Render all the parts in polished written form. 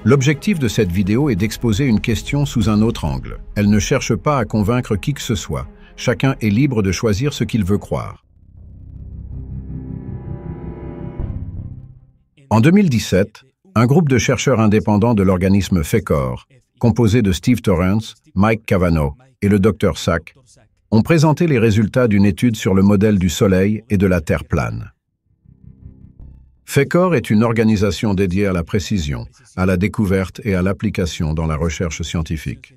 L'objectif de cette vidéo est d'exposer une question sous un autre angle. Elle ne cherche pas à convaincre qui que ce soit. Chacun est libre de choisir ce qu'il veut croire. En 2017, un groupe de chercheurs indépendants de l'organisme FECOR, composé de Steve Torrance, Mike Cavanaugh et le Dr Sack, ont présenté les résultats d'une étude sur le modèle du Soleil et de la Terre plane. FECOR est une organisation dédiée à la précision, à la découverte et à l'application dans la recherche scientifique.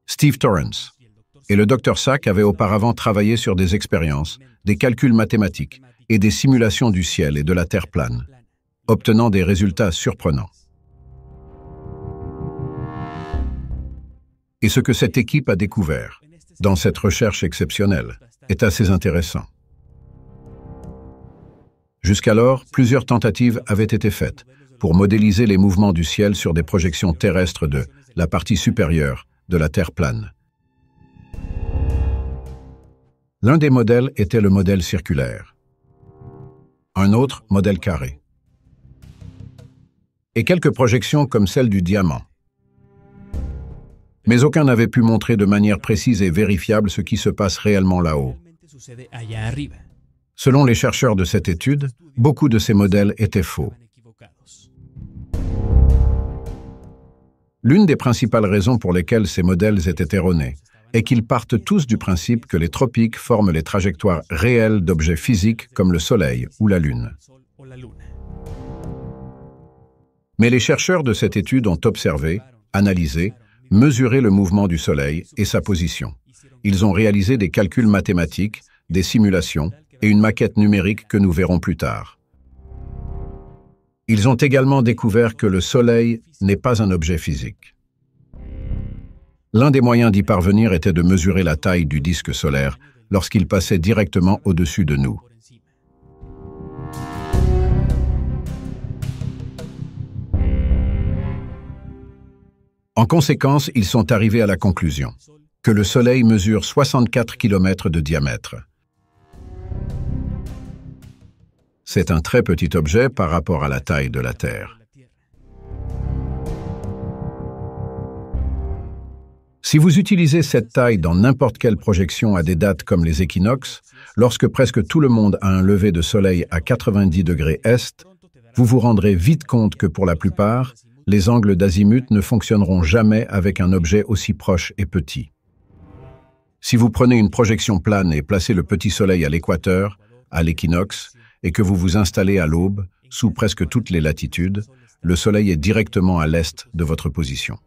Steve Torrance et le Dr Sack avaient auparavant travaillé sur des expériences, des calculs mathématiques et des simulations du ciel et de la Terre plane, obtenant des résultats surprenants. Et ce que cette équipe a découvert, dans cette recherche exceptionnelle, est assez intéressant. Jusqu'alors, plusieurs tentatives avaient été faites pour modéliser les mouvements du ciel sur des projections terrestres de la partie supérieure de la Terre plane. L'un des modèles était le modèle circulaire, un autre modèle carré, et quelques projections comme celle du diamant. Mais aucun n'avait pu montrer de manière précise et vérifiable ce qui se passe réellement là-haut. Selon les chercheurs de cette étude, beaucoup de ces modèles étaient faux. L'une des principales raisons pour lesquelles ces modèles étaient erronés est qu'ils partent tous du principe que les tropiques forment les trajectoires réelles d'objets physiques comme le Soleil ou la Lune. Mais les chercheurs de cette étude ont observé, analysé, mesuré le mouvement du Soleil et sa position. Ils ont réalisé des calculs mathématiques, des simulations et une maquette numérique que nous verrons plus tard. Ils ont également découvert que le Soleil n'est pas un objet physique. L'un des moyens d'y parvenir était de mesurer la taille du disque solaire lorsqu'il passait directement au-dessus de nous. En conséquence, ils sont arrivés à la conclusion que le Soleil mesure 64 km de diamètre. C'est un très petit objet par rapport à la taille de la Terre. Si vous utilisez cette taille dans n'importe quelle projection à des dates comme les équinoxes, lorsque presque tout le monde a un lever de soleil à 90 degrés est, vous vous rendrez vite compte que pour la plupart, les angles d'azimut ne fonctionneront jamais avec un objet aussi proche et petit. Si vous prenez une projection plane et placez le petit soleil à l'équateur, à l'équinoxe, et que vous vous installez à l'aube, sous presque toutes les latitudes, le soleil est directement à l'est de votre position.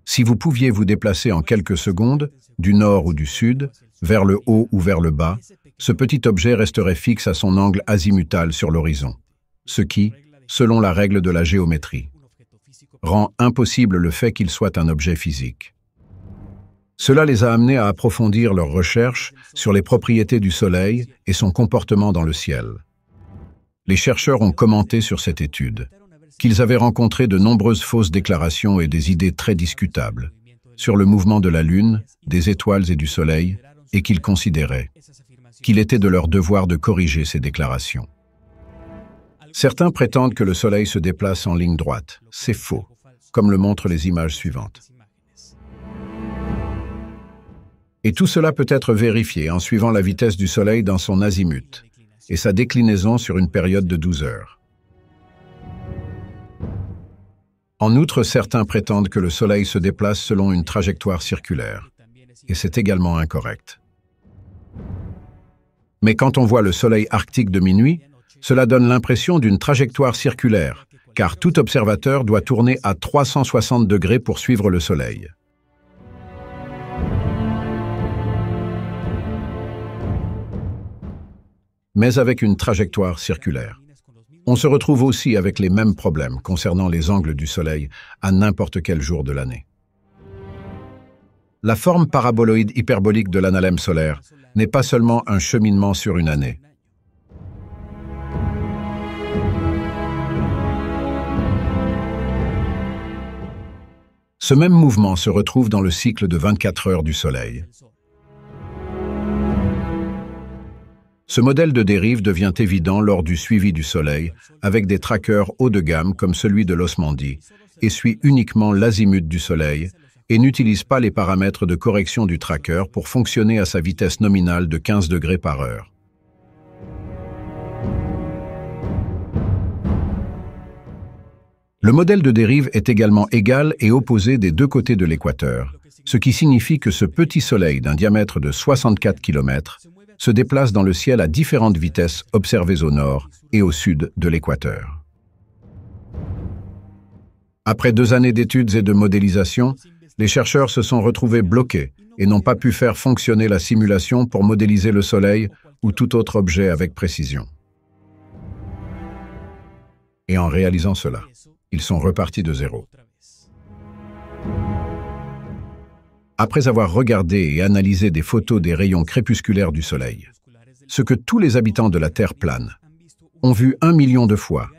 Si vous pouviez vous déplacer en quelques secondes, du nord ou du sud, vers le haut ou vers le bas, ce petit objet resterait fixe à son angle azimutal sur l'horizon, ce qui, selon la règle de la géométrie, rend impossible le fait qu'il soit un objet physique. Cela les a amenés à approfondir leurs recherches sur les propriétés du Soleil et son comportement dans le ciel. Les chercheurs ont commenté sur cette étude qu'ils avaient rencontré de nombreuses fausses déclarations et des idées très discutables sur le mouvement de la Lune, des étoiles et du Soleil, et qu'ils considéraient qu'il était de leur devoir de corriger ces déclarations. Certains prétendent que le Soleil se déplace en ligne droite. C'est faux, comme le montrent les images suivantes. Et tout cela peut être vérifié en suivant la vitesse du Soleil dans son azimut et sa déclinaison sur une période de 12 heures. En outre, certains prétendent que le Soleil se déplace selon une trajectoire circulaire, et c'est également incorrect. Mais quand on voit le Soleil arctique de minuit, cela donne l'impression d'une trajectoire circulaire, car tout observateur doit tourner à 360 degrés pour suivre le Soleil. Mais avec une trajectoire circulaire. On se retrouve aussi avec les mêmes problèmes concernant les angles du Soleil à n'importe quel jour de l'année. La forme paraboloïde hyperbolique de l'analème solaire n'est pas seulement un cheminement sur une année. Ce même mouvement se retrouve dans le cycle de 24 heures du Soleil. Ce modèle de dérive devient évident lors du suivi du Soleil avec des trackers haut de gamme comme celui de l'Osmandy et suit uniquement l'azimut du Soleil et n'utilise pas les paramètres de correction du tracker pour fonctionner à sa vitesse nominale de 15 degrés par heure. Le modèle de dérive est également égal et opposé des deux côtés de l'équateur, ce qui signifie que ce petit Soleil d'un diamètre de 64 km se déplace dans le ciel à différentes vitesses observées au nord et au sud de l'équateur. Après 2 années d'études et de modélisation, les chercheurs se sont retrouvés bloqués et n'ont pas pu faire fonctionner la simulation pour modéliser le Soleil ou tout autre objet avec précision. Et en réalisant cela, ils sont repartis de zéro. Après avoir regardé et analysé des photos des rayons crépusculaires du Soleil, ce que tous les habitants de la Terre plane ont vu 1 million de fois,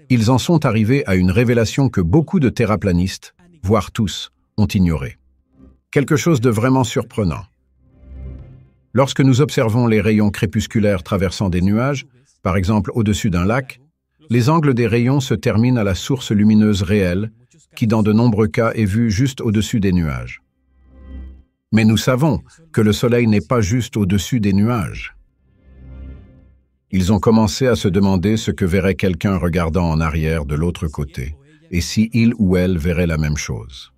ils en sont arrivés à une révélation que beaucoup de terraplanistes, voire tous, ont ignorée. Quelque chose de vraiment surprenant. Lorsque nous observons les rayons crépusculaires traversant des nuages, par exemple au-dessus d'un lac, les angles des rayons se terminent à la source lumineuse réelle, qui dans de nombreux cas est vue juste au-dessus des nuages. Mais nous savons que le Soleil n'est pas juste au-dessus des nuages. Ils ont commencé à se demander ce que verrait quelqu'un regardant en arrière de l'autre côté, et si il ou elle verrait la même chose.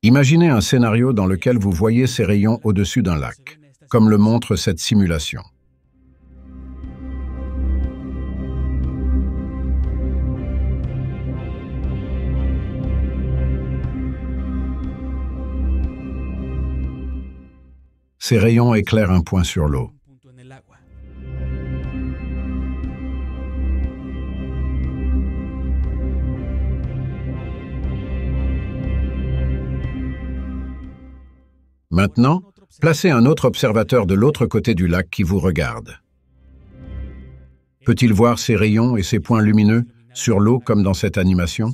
Imaginez un scénario dans lequel vous voyez ces rayons au-dessus d'un lac, comme le montre cette simulation. Ces rayons éclairent un point sur l'eau. Maintenant, placez un autre observateur de l'autre côté du lac qui vous regarde. Peut-il voir ces rayons et ces points lumineux sur l'eau comme dans cette animation?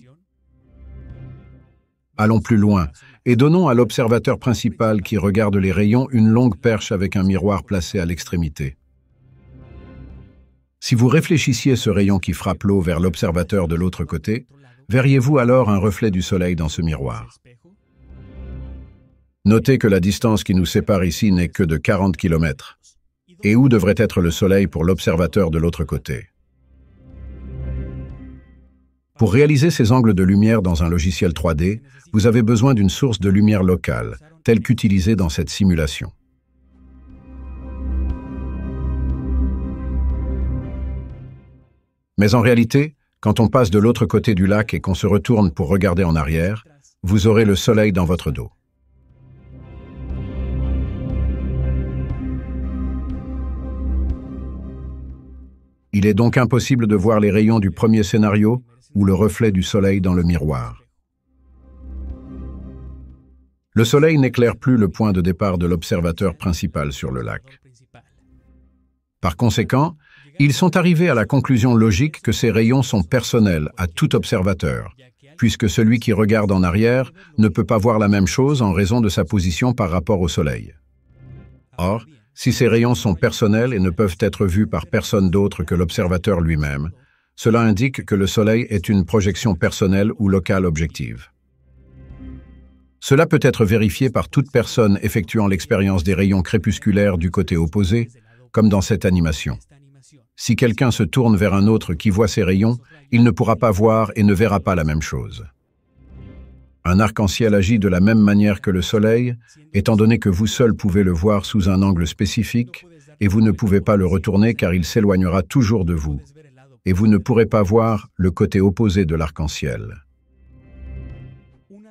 Allons plus loin et donnons à l'observateur principal qui regarde les rayons une longue perche avec un miroir placé à l'extrémité. Si vous réfléchissiez ce rayon qui frappe l'eau vers l'observateur de l'autre côté, verriez-vous alors un reflet du Soleil dans ce miroir? Notez que la distance qui nous sépare ici n'est que de 40 km. Et où devrait être le Soleil pour l'observateur de l'autre côté? Pour réaliser ces angles de lumière dans un logiciel 3D, vous avez besoin d'une source de lumière locale, telle qu'utilisée dans cette simulation. Mais en réalité, quand on passe de l'autre côté du lac et qu'on se retourne pour regarder en arrière, vous aurez le Soleil dans votre dos. Il est donc impossible de voir les rayons du premier scénario ou le reflet du Soleil dans le miroir. Le Soleil n'éclaire plus le point de départ de l'observateur principal sur le lac. Par conséquent, ils sont arrivés à la conclusion logique que ces rayons sont personnels à tout observateur, puisque celui qui regarde en arrière ne peut pas voir la même chose en raison de sa position par rapport au Soleil. Or, si ces rayons sont personnels et ne peuvent être vus par personne d'autre que l'observateur lui-même, cela indique que le Soleil est une projection personnelle ou locale objective. Cela peut être vérifié par toute personne effectuant l'expérience des rayons crépusculaires du côté opposé, comme dans cette animation. Si quelqu'un se tourne vers un autre qui voit ces rayons, il ne pourra pas voir et ne verra pas la même chose. Un arc-en-ciel agit de la même manière que le Soleil, étant donné que vous seul pouvez le voir sous un angle spécifique, et vous ne pouvez pas le retourner car il s'éloignera toujours de vous, et vous ne pourrez pas voir le côté opposé de l'arc-en-ciel.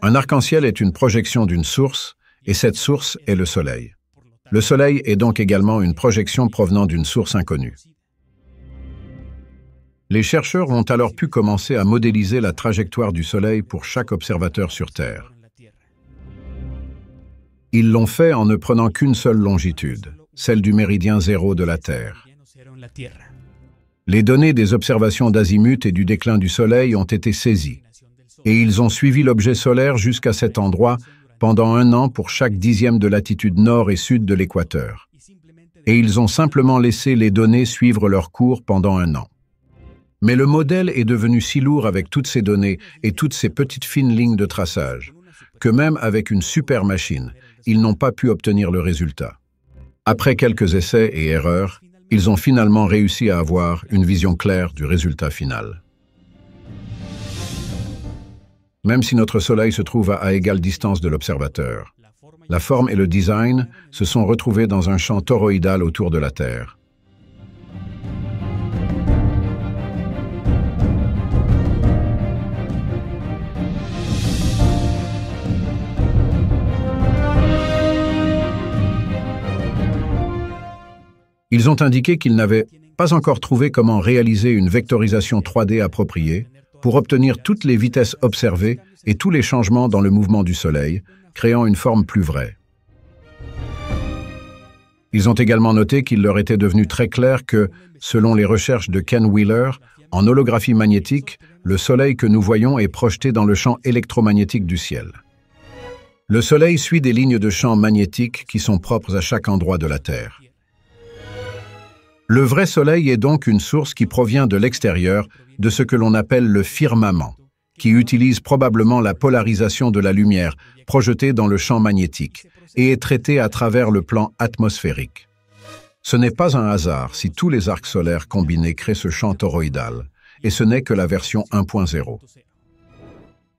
Un arc-en-ciel est une projection d'une source, et cette source est le Soleil. Le Soleil est donc également une projection provenant d'une source inconnue. Les chercheurs ont alors pu commencer à modéliser la trajectoire du Soleil pour chaque observateur sur Terre. Ils l'ont fait en ne prenant qu'une seule longitude, celle du méridien zéro de la Terre. Les données des observations d'azimut et du déclin du Soleil ont été saisies, et ils ont suivi l'objet solaire jusqu'à cet endroit pendant 1 an pour chaque 10e de latitude nord et sud de l'équateur. Et ils ont simplement laissé les données suivre leur cours pendant 1 an. Mais le modèle est devenu si lourd avec toutes ces données et toutes ces petites fines lignes de traçage, que même avec une super machine, ils n'ont pas pu obtenir le résultat. Après quelques essais et erreurs, ils ont finalement réussi à avoir une vision claire du résultat final. Même si notre Soleil se trouve à égale distance de l'observateur, la forme et le design se sont retrouvés dans un champ toroïdal autour de la Terre. Ils ont indiqué qu'ils n'avaient pas encore trouvé comment réaliser une vectorisation 3D appropriée pour obtenir toutes les vitesses observées et tous les changements dans le mouvement du Soleil, créant une forme plus vraie. Ils ont également noté qu'il leur était devenu très clair que, selon les recherches de Ken Wheeler, en holographie magnétique, le Soleil que nous voyons est projeté dans le champ électromagnétique du ciel. Le Soleil suit des lignes de champ magnétique qui sont propres à chaque endroit de la Terre. Le vrai Soleil est donc une source qui provient de l'extérieur, de ce que l'on appelle le firmament, qui utilise probablement la polarisation de la lumière projetée dans le champ magnétique et est traitée à travers le plan atmosphérique. Ce n'est pas un hasard si tous les arcs solaires combinés créent ce champ toroïdal, et ce n'est que la version 1.0.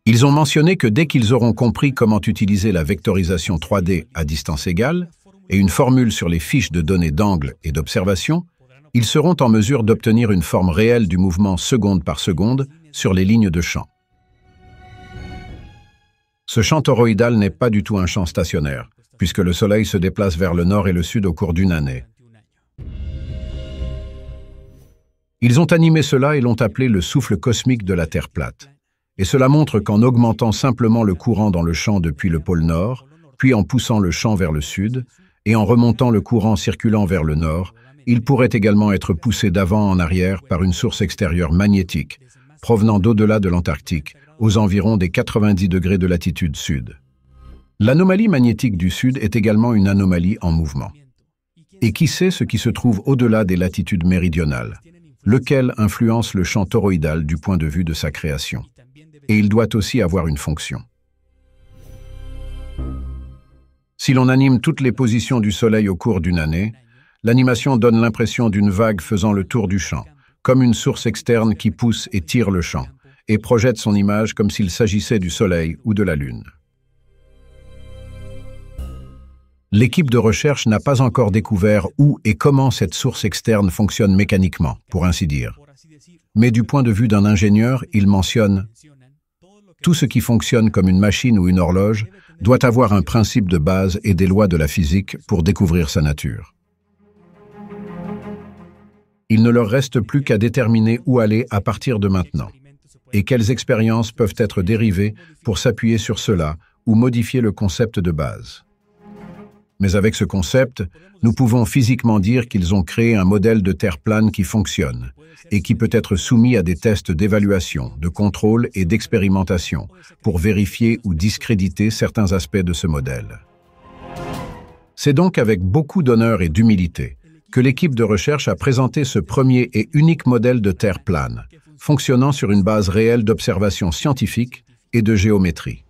Ils ont mentionné que dès qu'ils auront compris comment utiliser la vectorisation 3D à distance égale et une formule sur les fiches de données d'angle et d'observation, ils seront en mesure d'obtenir une forme réelle du mouvement seconde par seconde sur les lignes de champ. Ce champ toroïdal n'est pas du tout un champ stationnaire, puisque le Soleil se déplace vers le nord et le sud au cours d'une année. Ils ont animé cela et l'ont appelé le souffle cosmique de la Terre plate. Et cela montre qu'en augmentant simplement le courant dans le champ depuis le pôle nord, puis en poussant le champ vers le sud, et en remontant le courant circulant vers le nord, il pourrait également être poussé d'avant en arrière par une source extérieure magnétique, provenant d'au-delà de l'Antarctique, aux environs des 90 degrés de latitude sud. L'anomalie magnétique du sud est également une anomalie en mouvement. Et qui sait ce qui se trouve au-delà des latitudes méridionales, lequel influence le champ toroïdal du point de vue de sa création. Et il doit aussi avoir une fonction. Si l'on anime toutes les positions du Soleil au cours d'une année, l'animation donne l'impression d'une vague faisant le tour du champ, comme une source externe qui pousse et tire le champ, et projette son image comme s'il s'agissait du Soleil ou de la Lune. L'équipe de recherche n'a pas encore découvert où et comment cette source externe fonctionne mécaniquement, pour ainsi dire. Mais du point de vue d'un ingénieur, il mentionne « Tout ce qui fonctionne comme une machine ou une horloge doit avoir un principe de base et des lois de la physique pour découvrir sa nature. » Il ne leur reste plus qu'à déterminer où aller à partir de maintenant, et quelles expériences peuvent être dérivées pour s'appuyer sur cela ou modifier le concept de base. Mais avec ce concept, nous pouvons physiquement dire qu'ils ont créé un modèle de Terre plane qui fonctionne et qui peut être soumis à des tests d'évaluation, de contrôle et d'expérimentation pour vérifier ou discréditer certains aspects de ce modèle. C'est donc avec beaucoup d'honneur et d'humilité que l'équipe de recherche a présenté ce premier et unique modèle de Terre plane, fonctionnant sur une base réelle d'observation scientifique et de géométrie.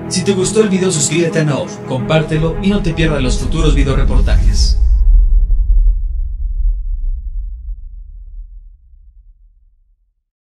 Si te gustó el video, suscríbete a Noor, compártelo y no te pierdas los futuros videoreportajes.